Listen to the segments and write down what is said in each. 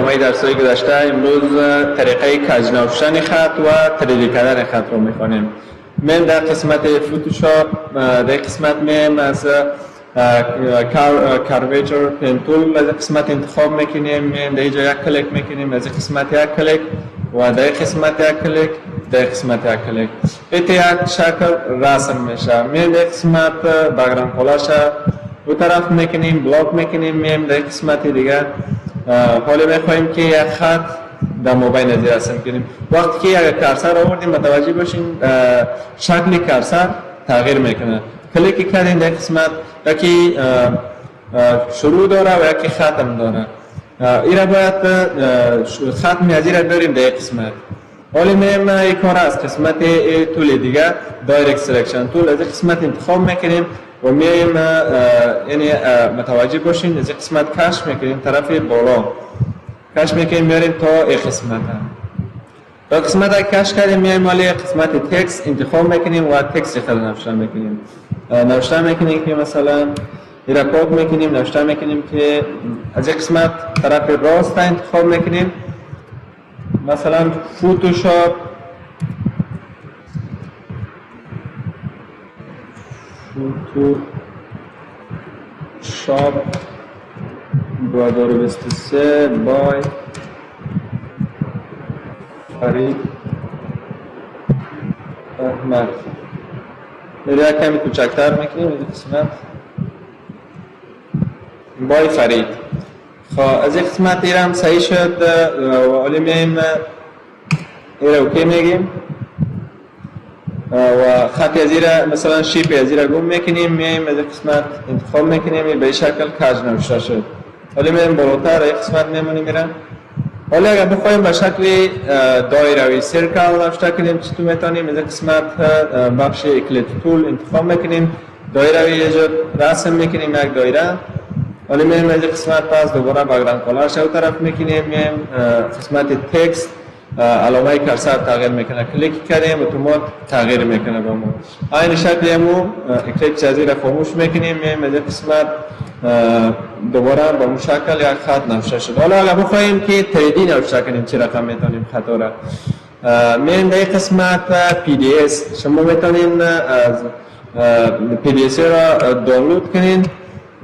ادامه درس‌های گذشته امروز طریقه کج نوشتن خط و تریدی کردن خط رو می‌خوانیم. من در قسمت فوتوشاپ در قسمت میم از کارویچر پن تول از قسمت انتخاب میکنیم. من در اینجا یک کلیک میکنیم، از قسمت یک کلیک و در قسمت یک کلیک، در قسمت یک کلیک ایت یک شکل رسم میشه. من در قسمت بگرام کلاش دو طرف میکنیم، بلاک میکنیم. میم در قسمت دیگه حالا میخوایم که یک خط در مابین از رسم کنیم. وقتی که یک کرسر آوردیم متوجه باشین شکل کرسر تغییر میکنه. کلیک کردین در قسمت یکی شروع داره و یکی ختم داره. اینا باید ختم از این داریم در قسمت. حالا میم این کار از قسمت طول دیگه دایرکت سلکشن تول از قسمت انتخاب میکنیم و میم یعنی متوجه باشین از قسمت کش میکنیم طرف بالا کش میکنیم میاریم تا این قسمت تا قسمت کش کردیم میایم مالی قسمت تکست انتخاب میکنیم و تکست خیلی نوشتن میکنیم. نوشتن میکنیم که مثلا این پاک میکنیم، نوشتن میکنیم که از یک قسمت طرف راست انتخاب میکنیم، مثلا فوتوشاپ برادر 23 بای فرید احمد. یک کمی کوچکتر میکنیم این قسمت بای فرید. خب از این قسمت ایرم صحیح شد و حالا میایم ایره اوکی میگیم و خط از ایره مثلا شیپ از ایره گم میکنیم. میایم از این قسمت انتخاب میکنیم به این شکل کج نوشته شد. حالا میایم بالاتر این قسمت میمونیم میرم. حالا اگر بخوایم به شکل دایره و سرکل نوشته کنیم چطور میتونیم؟ از قسمت بخش اکلیت تول انتخاب میکنیم، دایره و یه جا رسم میکنیم یک دایره. حالا میایم از قسمت پس دوباره بگرام کلاش او طرف میکنیم. میایم قسمت تکست علامه کرسر تغییر میکنه، کلیک کردیم اتومات تغییر میکنه با ما. این شکل همو اکلیت از را خاموش میکنیم. میایم از قسمت دوباره با اون شکل یک خط نوشته شد. حالا اگر بخوایم که تریدی نوشته کنیم چه رقم میتونیم خطا را میایم در قسمت PDS. شما میتونین از PDS را دانلود کنین.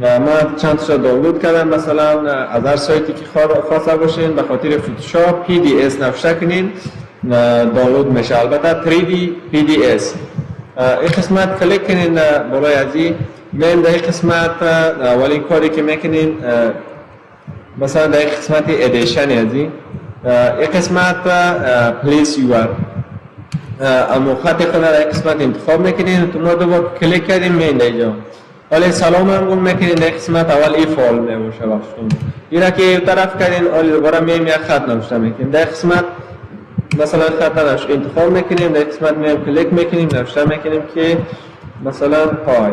من چند تا دانلود کردم، مثلا از هر سایتی که خواسته باشین به خاطر فوتوشاپ PDS نوشته کنین دانلود میشه. البته 3D PDS. این قسمت کلیک کنین بالای ازی. من در این قسمت اولین کاری که میکنین مثلا در این قسمت ادیشن ازی این قسمت پلیس یور اما خط خود در این قسمت انتخاب میکنین. تو ما دوباره کلیک کردیم میین اینجا. حالا سلام هم گم میکنین در قسمت اول ای فال میباشه بخشتون اینا که طرف کردین. حالا دوباره میم یک خط نوشته میکنیم در قسمت مثلا خط انتخاب میکنیم. در قسمت میم کلیک میکنیم نوشته میکنیم که مثلا پای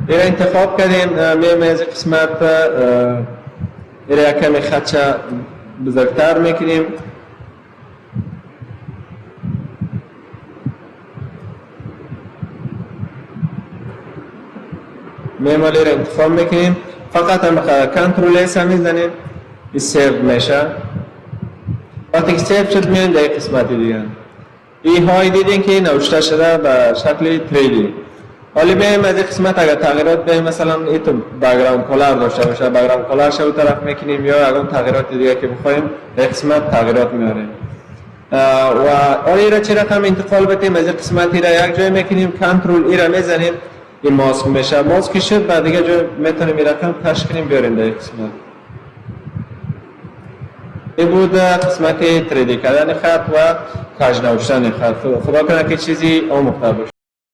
اینا انتخاب کردیم. میم از قسمت اینا یک کمی خطش بزرگتر میکنیم. میمالی را انتخاب میکنیم. فقط هم کنترل اس هم میزنیم این سیو میشه. وقتی که سیو شد میان در قسمت دیگه این های دیدین که نوشته شده به شکل 3D. حالا میایم از این قسمت اگر تغییرات بیم مثلا این تو بگرام کلر داشته باشه بگرام کلر شو طرف میکنیم یا اگر تغییرات دیگه که بخوایم در قسمت تغییرات میاریم. و حالا را چه رقم انتقال بدیم از این قسمت را یک جای میکنیم کنترل ای را میزنیم این ماسک میشه. ماسک شد بعد دیگه جو میتونیم این رقم کش کنیم بیاریم در قسمت. این بود قسمت 3D کردن خط و کج نوشتن خط. خدا کنه که چیزی آموخته باشه.